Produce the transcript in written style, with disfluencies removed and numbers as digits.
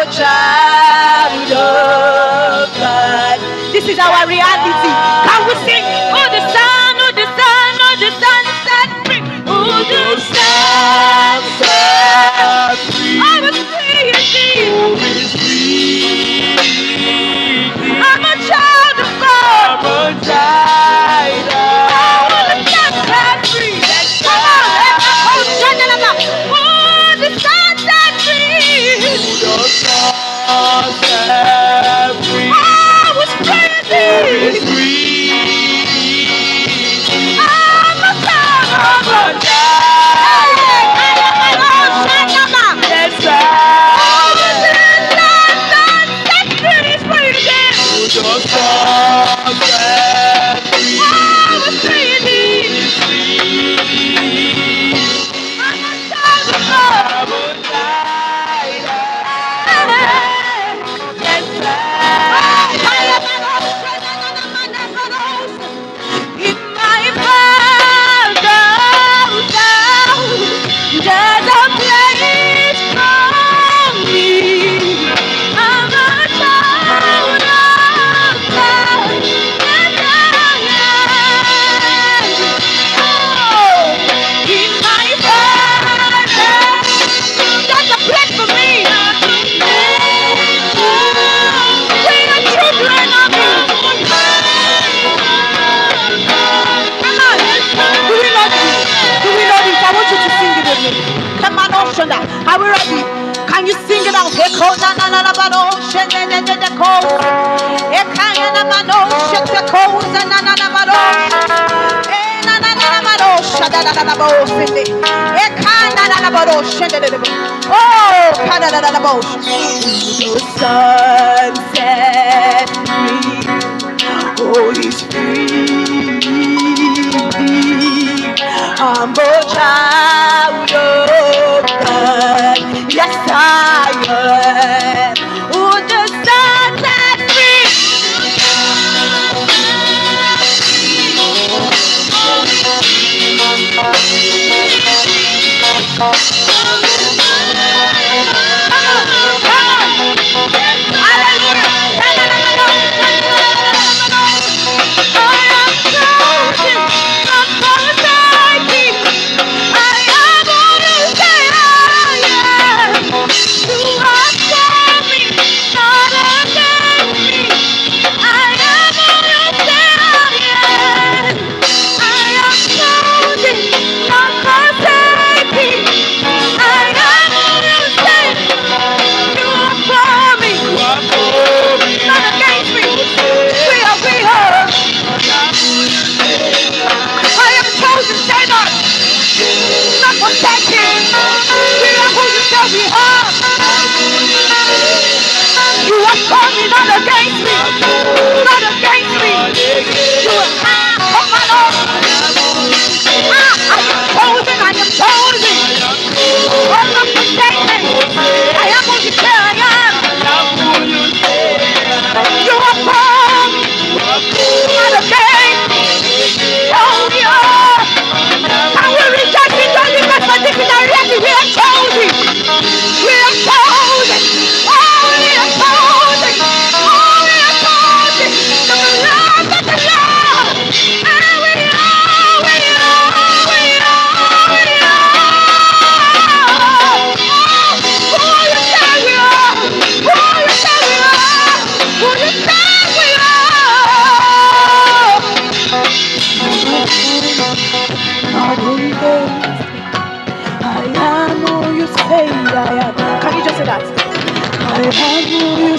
child of God. This is our reality. Can we sing? Oh, the sun, oh, the sun, oh, the sun set free. Oh, the sun set free. I was free indeed. Oh, it's free. I'm a child of God. I'm a child of God. Oh, the sun set free. Come on, let's go. Oh, the sun set free. Oh, the sun set free. I was free. I'm a child of God. Yes, I are we ready? Can you sing it out? Sunset free. Oh, he's free. I'm a child of God. Yes, I am. Oh, the sunset free. I am who you say I am. Can you just say that? I am who